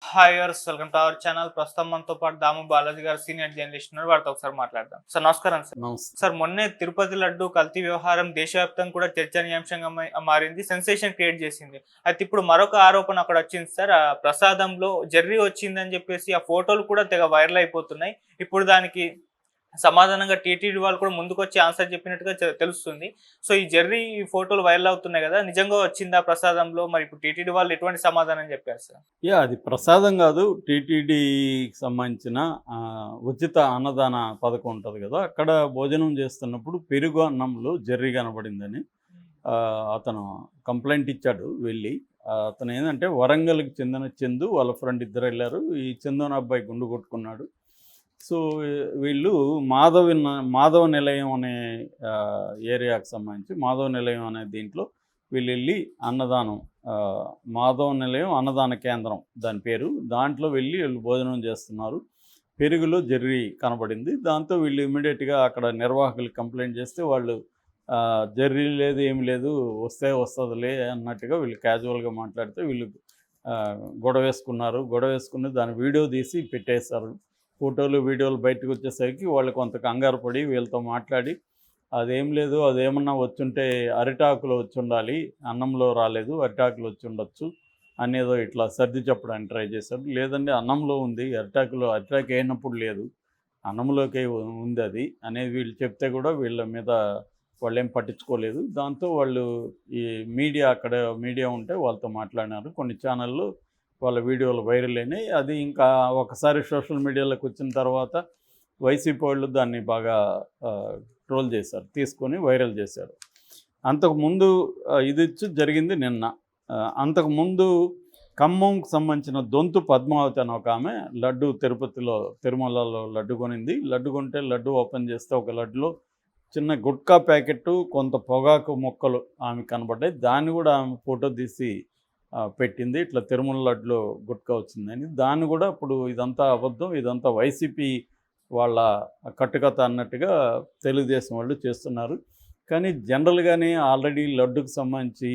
Hi yours welcome to our channel. ప్రస్తుతం మనతో పాటు దాము బాలాజీ గారు సీనియర్ జర్నలిస్ట్ ఉన్నారు. వారితో ఒకసారి మాట్లాడదాం. సార్ నమస్కారం సార్. నమస్తే. సార్ మొన్నే తిరుపతి లడ్డు కల్తీ వ్యవహారం దేశవ్యాప్తంగా కూడా చర్చనీయాంశంగా మారింది. సెన్సేషన్ క్రియేట్ చేసింది. అయితే ఇప్పుడు మరొక ఆరోపణ అక్కడ వచ్చింది సార్. ఆ ప్రసాదంలో జెర్రీ వచ్చిందని చెప్పేసి ఆ ఫోటోలు కూడా తెగ వైరల్ అయిపోతున్నాయి. ఇప్పుడు దానికి సమాధానంగా టీటీడీ వాళ్ళు కూడా ముందుకొచ్చి ఆన్సర్ చెప్పినట్టుగా తెలుస్తుంది. సో ఈ జెర్రీ ఫోటోలు వైరల్ అవుతున్నాయి కదా, నిజంగా వచ్చిందా ప్రసాదంలో? మరి ఇప్పుడు టీటీడీ వాళ్ళు ఎటువంటి సమాధానం చెప్పారు సార్? అది ప్రసాదం కాదు. టీటీడీకి సంబంధించిన ఉచిత అన్నదాన పథకం ఉంటుంది కదా, అక్కడ భోజనం చేస్తున్నప్పుడు పెరుగు అన్నంలో జెర్రీ కనబడిందని అతను కంప్లైంట్ ఇచ్చాడు వెళ్ళి. అతను ఏంటంటే వరంగల్కి చెందిన చందు వాళ్ళ ఫ్రెండ్ ఇద్దరు వెళ్ళారు. ఈ చందు అనే అబ్బాయి గుండు కొట్టుకున్నాడు. సో వీళ్ళు మాధవ నిలయం అనే ఏరియాకి సంబంధించి మాధవ నిలయం అనే దీంట్లో వీళ్ళు వెళ్ళి అన్నదానం, మాధవ నిలయం అన్నదాన కేంద్రం దాని పేరు, దాంట్లో వెళ్ళి వీళ్ళు భోజనం చేస్తున్నారు. పెరుగులో జెర్రీ కనబడింది. దాంతో వీళ్ళు ఇమ్మీడియట్గా అక్కడ నిర్వాహకులు కంప్లైంట్ చేస్తే వాళ్ళు జెర్రీ లేదు ఏమి లేదు, వస్తే వస్తుందిలే అన్నట్టుగా వీళ్ళు క్యాజువల్గా మాట్లాడితే వీళ్ళు గొడవ వేసుకుని దాని వీడియో తీసి పెట్టేశారు. ఫోటోలు వీడియోలు బయటకు వచ్చేసరికి వాళ్ళు కొంత కంగారు పడి వీళ్ళతో మాట్లాడి, అదేం లేదు, అదేమన్నా వచ్చుంటే అరిటాకులో వచ్చి ఉండాలి, అన్నంలో రాలేదు, అరిటాకులో వచ్చి ఉండొచ్చు అనేదో ఇట్లా సర్ది చెప్పడానికి ట్రై చేశారు. లేదండి అన్నంలో ఉంది, అరిటాకు అయినప్పుడు లేదు, అన్నంలోకే ఉంది అది అనేది వీళ్ళు చెప్తే కూడా వీళ్ళ మీద వాళ్ళు ఏం పట్టించుకోలేదు. దాంతో వాళ్ళు ఈ మీడియా ఉంటే వాళ్ళతో మాట్లాడినారు. కొన్ని ఛానళ్ళు వాళ్ళ వీడియోలు వైరల్ అయినాయి. అది ఇంకా ఒకసారి సోషల్ మీడియాలోకి వచ్చిన తర్వాత వైసీపీ వాళ్ళు దాన్ని బాగా ట్రోల్ చేశారు, తీసుకొని వైరల్ చేశారు. అంతకుముందు ఇది జరిగింది నిన్న. అంతకుముందు ఖమ్మంకి సంబంధించిన దొంతు పద్మావతి అని ఒక ఆమె లడ్డు తిరుమలలో లడ్డు కొనింది. లడ్డు కొంటే లడ్డు ఓపెన్ చేస్తే ఒక లడ్డులో చిన్న గుట్కా ప్యాకెట్టు, కొంత పొగాకు మొక్కలు ఆమె కనబడ్డాయి. దాన్ని కూడా ఆమె ఫోటో తీసి పెట్టింది. ఇట్లా తిరుమల లడ్డులో గుట్కా వచ్చిందని. దాన్ని కూడా ఇప్పుడు ఇదంతా అబద్ధం, ఇదంతా వైసీపీ వాళ్ళ కట్టుకథ అన్నట్టుగా తెలుగుదేశం వాళ్ళు చేస్తున్నారు. కానీ జనరల్గానే ఆల్రెడీ లడ్డుకు సంబంధించి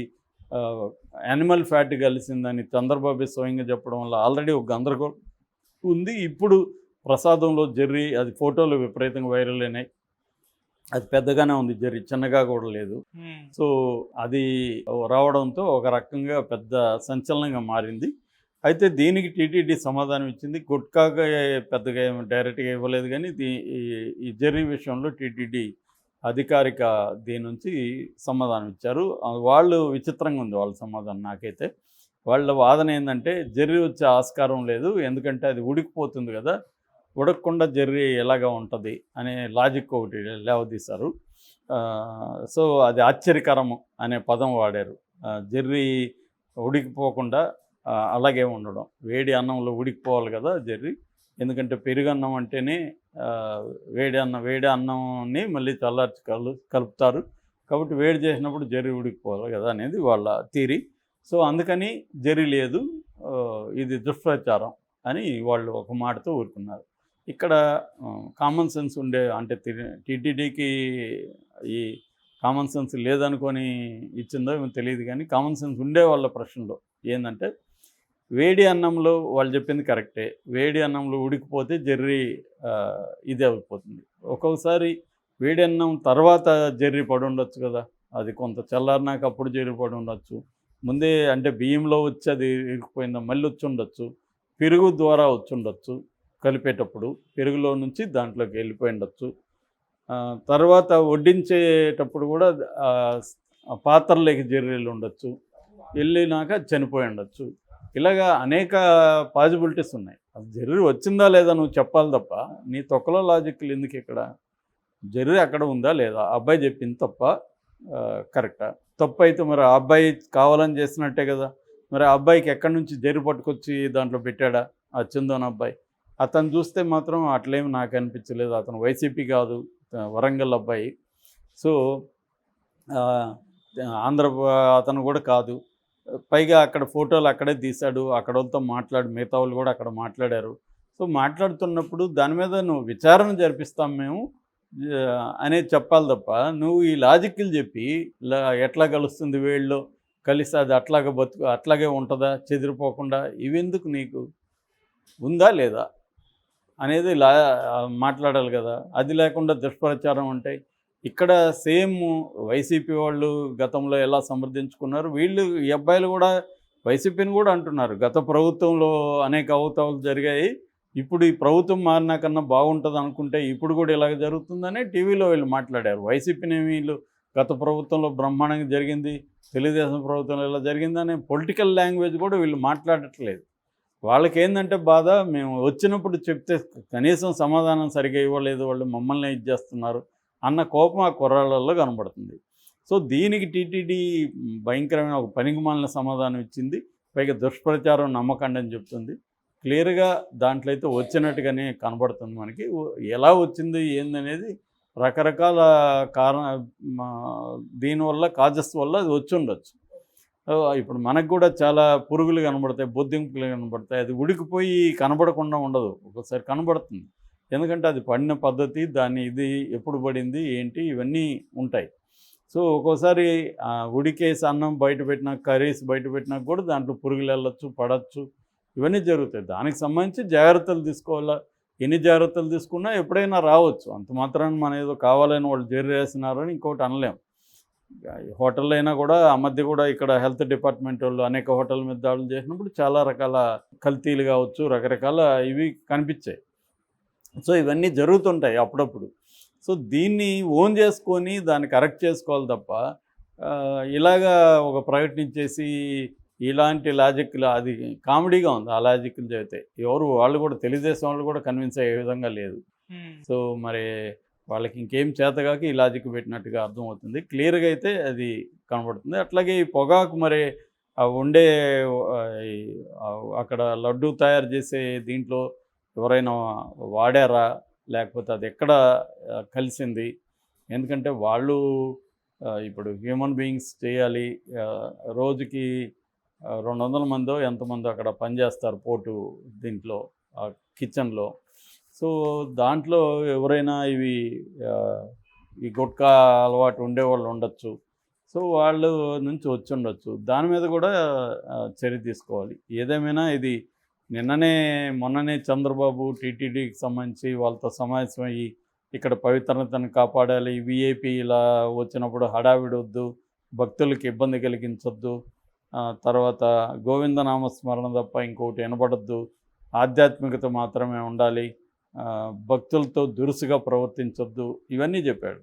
యానిమల్ ఫ్యాట్ కలిసిందని చంద్రబాబు స్వయంగా చెప్పడం వల్ల ఆల్రెడీ ఒక గందరగోళం ఉంది. ఇప్పుడు ప్రసాదంలో జెర్రీ అది ఫోటోలు విపరీతంగా వైరల్ అయినాయి. అది పెద్దగానే ఉంది, జెర్రీ చిన్నగా కూడా లేదు. సో అది రావడంతో ఒక రకంగా పెద్ద సంచలనంగా మారింది. అయితే దీనికి టీటీడీ సమాధానం ఇచ్చింది. గుట్కాగా పెద్దగా డైరెక్ట్గా ఇవ్వలేదు, కానీ ఈ జెర్రీ విషయంలో టీటీడీ అధికారిక దీని నుంచి సమాధానం ఇచ్చారు. వాళ్ళు విచిత్రంగా ఉంది వాళ్ళ సమాధానం. నాకైతే వాళ్ళ వాదన ఏంటంటే జెర్రీ వచ్చే ఆస్కారం లేదు, ఎందుకంటే అది ఉడికిపోతుంది కదా, ఉడకకుండా జెర్రీ ఎలాగా ఉంటుంది అనే లాజిక్ ఒకటి లేవదీశారు. సో అది ఆశ్చర్యకరము అనే పదం వాడారు. జెర్రీ ఉడికిపోకుండా అలాగే ఉండడం, వేడి అన్నంలో ఉడికిపోవాలి కదా జెర్రీ, ఎందుకంటే పెరుగన్నం అంటేనే వేడి అన్నంని మళ్ళీ చల్లార్చి కలుపుతారు కాబట్టి వేడి చేసినప్పుడు జెర్రీ ఉడికిపోవాలి కదా అనేది వాళ్ళ థియరీ. సో అందుకని జెర్రీ లేదు, ఇది దుష్ప్రచారం అని వాళ్ళు ఒక మాటతో ఊరుకున్నారు. ఇక్కడ కామన్ సెన్స్ అంటే టీటీడీకి ఈ కామన్ సెన్స్ లేదనుకొని ఇచ్చిందో ఏమో తెలియదు, కానీ కామన్ సెన్స్ ఉండే వాళ్ళ ప్రశ్నలో ఏంటంటే, వేడి అన్నంలో వాళ్ళు చెప్పింది కరెక్టే, వేడి అన్నంలో ఉడికిపోతే జెర్రీ ఇది అయిపోతుంది. ఒక్కొక్కసారి వేడి అన్నం తర్వాత జెర్రీ పడి ఉండొచ్చు కదా, అది కొంత చల్లారినాక అప్పుడు జెర్రీ పడి ఉండొచ్చు, ముందే అంటే బియ్యంలో వచ్చి అది ఇరికిపోయిందా మళ్ళీ వచ్చి ఉండొచ్చు, పెరుగు ద్వారా వచ్చి ఉండొచ్చు, కలిపేటప్పుడు పెరుగులో నుంచి దాంట్లోకి వెళ్ళిపోయి ఉండొచ్చు, తర్వాత వడ్డించేటప్పుడు కూడా పాత్రలోకి జెర్రీలు ఉండొచ్చు, వెళ్ళినాక చనిపోయి ఉండొచ్చు. ఇలాగా అనేక పాజిబిలిటీస్ ఉన్నాయి. అది జెర్రీ వచ్చిందా లేదా నువ్వు చెప్పాలి తప్ప నీ తొక్కలో లాజిక్లు ఎందుకు? ఇక్కడ జెర్రీ అక్కడ ఉందా లేదా, అబ్బాయి చెప్పింది తప్ప కరెక్టా? తప్పు అయితే మరి ఆ అబ్బాయి కావాలని చేసినట్టే కదా. మరి ఆ అబ్బాయికి ఎక్కడి నుంచి జెర్రీ పట్టుకొచ్చి దాంట్లో పెట్టాడా ఆ చందోన్ అబ్బాయి? అతను చూస్తే మాత్రం అట్లేమి నాకు అనిపించలేదు. అతను వైసీపీ కాదు, వరంగల్ అబ్బాయి. సో ఆంధ్ర అతను కూడా కాదు. పైగా అక్కడ ఫోటోలు అక్కడే తీశాడు, అక్కడ వాళ్ళతో మిగతా వాళ్ళు కూడా అక్కడ మాట్లాడారు. సో మాట్లాడుతున్నప్పుడు దాని మీద నువ్వు విచారణ జరిపిస్తాం మేము అనేది చెప్పాలి తప్ప, నువ్వు ఈ లాజిక్లు చెప్పి ఎట్లా కలుస్తుంది వేళ్ళలో కలిసి అది అట్లాగే ఉంటుందా చెదిరిపోకుండా, ఇవెందుకు నీకు? ఉందా లేదా అనేది మాట్లాడాలి కదా. అది లేకుండా దుష్ప్రచారం అంటే ఇక్కడ సేమ్ వైసీపీ వాళ్ళు గతంలో ఎలా సమర్థించుకున్నారు, వీళ్ళు ఈ అబ్బాయిలు కూడా వైసీపీని కూడా అంటున్నారు. గత ప్రభుత్వంలో అనేక అవతాలు జరిగాయి, ఇప్పుడు ఈ ప్రభుత్వం మారినా కన్నా బాగుంటుంది అనుకుంటే ఇప్పుడు కూడా ఇలాగ జరుగుతుందని టీవీలో వీళ్ళు మాట్లాడారు. వైసీపీని వీళ్ళు గత ప్రభుత్వంలో బ్రహ్మాండంగా జరిగింది, తెలుగుదేశం ప్రభుత్వంలో ఇలా జరిగిందనే పొలిటికల్ లాంగ్వేజ్ కూడా వీళ్ళు మాట్లాడట్లేదు. వాళ్ళకేందంటే బాధ, మేము వచ్చినప్పుడు చెప్తే కనీసం సమాధానం సరిగా ఇవ్వలేదు, వాళ్ళు మమ్మల్ని ఇది చేస్తున్నారు అన్న కోపం ఆ కుర్రాళ్ళల్లో కనబడుతుంది. సో దీనికి టీటీడీ భయంకరమైన ఒక పనికిమాలిన సమాధానం ఇచ్చింది. పైగా దుష్ప్రచారం నమ్మకండి అని చెప్తుంది. క్లియర్గా దాంట్లో అయితే వచ్చినట్టుగానే కనబడుతుంది మనకి. ఎలా వచ్చింది ఏందనేది రకరకాల కారణ దీనివల్ల కాజెస్ వల్ల అది వచ్చి ఉండొచ్చు. ఇప్పుడు మనకు కూడా చాలా పురుగులు కనబడతాయి, బొద్దింపులు కనబడతాయి. అది ఉడికిపోయి కనబడకుండా ఉండదు, ఒక్కోసారి కనబడుతుంది. ఎందుకంటే అది పడిన పద్ధతి, దాన్ని ఇది ఎప్పుడు పడింది ఏంటి ఇవన్నీ ఉంటాయి. సో ఒక్కోసారి ఉడికేసి అన్నం బయట పెట్టినా, కర్రీస్ బయట పెట్టినా కూడా దాంట్లో పురుగులు వెళ్ళొచ్చు, పడవచ్చు, ఇవన్నీ జరుగుతాయి. దానికి సంబంధించి జాగ్రత్తలు తీసుకోవాలా. ఎన్ని జాగ్రత్తలు తీసుకున్నా ఎప్పుడైనా రావచ్చు. అంత మాత్రాన్ని మనం ఏదో కావాలని వాళ్ళు వేసినారని ఇంకోటి అనలేం. హోటల్లో అయినా కూడా ఆ మధ్య కూడా ఇక్కడ హెల్త్ డిపార్ట్మెంట్ వాళ్ళు అనేక హోటల్ మీద దాడులు చేసినప్పుడు చాలా రకాల కల్తీలు కావచ్చు, రకరకాల ఇవి కనిపించాయి. సో ఇవన్నీ జరుగుతుంటాయి అప్పుడప్పుడు. సో దీన్ని ఓన్ చేసుకొని దాన్ని కరెక్ట్ చేసుకోవాలి తప్ప ఇలాగా ఒక ప్రకటించేసి ఇలాంటి లాజిక్లు, అది కామెడీగా ఉంది ఆ లాజిక్లు చెబితే. ఎవరు వాళ్ళు కూడా తెలుగుదేశం వాళ్ళు కూడా కన్విన్స్ అయ్యే విధంగా లేదు. సో మరి వాళ్ళకి ఇంకేం చేతగాక ఈ లాజిక్ పెట్టినట్టుగా అర్థమవుతుంది. క్లియర్గా అయితే అది కనబడుతుంది. అట్లాగే ఈ పొగాకు మరి ఉండే అక్కడ లడ్డు తయారు చేసే దీంట్లో ఎవరైనా వాడారా, లేకపోతే అది ఎక్కడ కలిసింది? ఎందుకంటే వాళ్ళు ఇప్పుడు హ్యూమన్ బీయింగ్స్ చేయాలి, రోజుకి 200 మందో ఎంతమందో అక్కడ పనిచేస్తారు పోటు దీంట్లో కిచెన్లో. సో దాంట్లో ఎవరైనా ఈ గుట్కా అలవాటు ఉండేవాళ్ళు ఉండొచ్చు. సో వాళ్ళు నుంచి వచ్చి ఉండొచ్చు. దాని మీద కూడా చర్య తీసుకోవాలి. ఏదేమైనా ఇది మొన్ననే చంద్రబాబు టీటీడీకి సంబంధించి వాళ్ళతో సమావేశమయ్యి ఇక్కడ పవిత్రతను కాపాడాలి, విఐపి ఇలా వచ్చినప్పుడు హడావిడి వద్దు, భక్తులకి ఇబ్బంది కలిగించొద్దు, తర్వాత గోవిందనామస్మరణ తప్ప ఇంకొకటి వినబడద్దు, ఆధ్యాత్మికత మాత్రమే ఉండాలి, భక్తులతో దురుసుగా ప్రవర్తించొద్దు, ఇవన్నీ చెప్పాడు.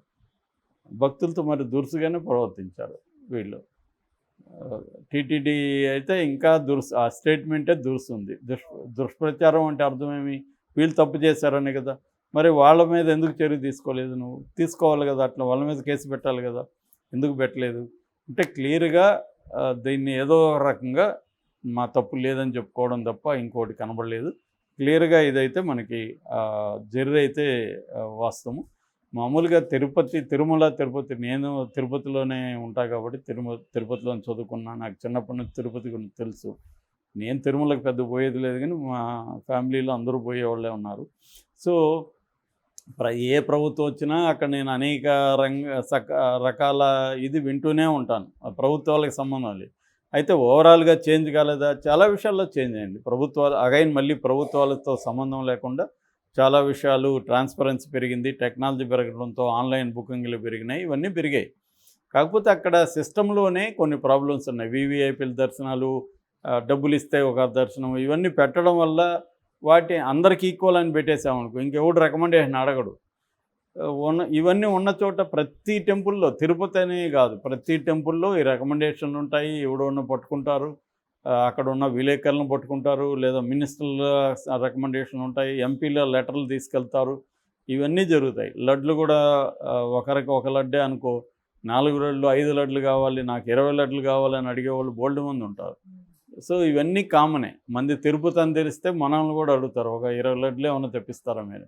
భక్తులతో మరి దురుసుగానే ప్రవర్తించారు వీళ్ళు. టీటీడీ అయితే ఇంకా ఆ స్టేట్మెంటే దురుసుంది. దుష్ప్రచారం అంటే అర్థమేమి? వీళ్ళు తప్పు చేశారనే కదా. మరి వాళ్ళ మీద ఎందుకు చర్య తీసుకోలేదు? నువ్వు తీసుకోవాలి కదా, అట్లా వాళ్ళ మీద కేసు పెట్టాలి కదా, ఎందుకు పెట్టలేదు? అంటే క్లియర్గా దీన్ని ఏదో రకంగా మా తప్పు లేదని చెప్పుకోవడం తప్ప ఇంకోటి కనబడలేదు. క్లియర్గా ఇదైతే మనకి జర్రీ అయితే వాస్తవం. మామూలుగా తిరుపతి, నేను తిరుపతిలోనే ఉంటా కాబట్టి తిరుపతిలో చదువుకున్నా. నాకు చిన్నప్పటి నుంచి తిరుపతి గురించి తెలుసు. నేను తిరుమలకి పెద్ద పోయేది లేదు, కానీ మా ఫ్యామిలీలో అందరూ పోయేవాళ్ళే ఉన్నారు. సో ఏ ప్రభుత్వం వచ్చినా అక్కడ నేను అనేక రకాల ఇది వింటూనే ఉంటాను. ప్రభుత్వాలకు సంబంధం లేదు. అయితే ఓవరాల్గా చేంజ్ కాలేదా? చాలా విషయాల్లో చేంజ్ అయింది. మళ్ళీ ప్రభుత్వాలతో సంబంధం లేకుండా చాలా విషయాలు ట్రాన్స్పరెన్సీ పెరిగింది, టెక్నాలజీ పెరగడంతో ఆన్లైన్ బుకింగ్లు పెరిగినాయి, ఇవన్నీ పెరిగాయి. కాకపోతే అక్కడ సిస్టంలోనే కొన్ని ప్రాబ్లమ్స్ ఉన్నాయి. వివిఐపీల దర్శనాలు, డబ్బులు ఇస్తే ఒక దర్శనం, ఇవన్నీ పెట్టడం వల్ల వాటి అందరికి ఈక్వల్ అని పెట్టేసామనుకో, ఇంకెవడు రికమెండేషన్ అడగడు. ఇవన్నీ ఉన్న చోట ప్రతి టెంపుల్లో, తిరుపతి అనే కాదు, ప్రతి టెంపుల్లో ఈ రికమెండేషన్లు ఉంటాయి. ఎవడో పట్టుకుంటారు, అక్కడ ఉన్న విలేకరులను పట్టుకుంటారు, లేదా మినిస్టర్ల రికమెండేషన్లు ఉంటాయి, ఎంపీల లెటర్లు తీసుకెళ్తారు, ఇవన్నీ జరుగుతాయి. లడ్లు కూడా ఒకరికి ఒక లడ్డే అనుకో, 4 లడ్లు 5 లడ్లు కావాలి, నాకు 20 లడ్లు కావాలని అడిగేవాళ్ళు బోల్డ్ మంది ఉంటారు. సో ఇవన్నీ కామనే. మంది తిరుపతి అని తెలిస్తే మనల్ని కూడా అడుగుతారు, ఒక 20 లడ్లు ఏమైనా తెప్పిస్తారా మీరు?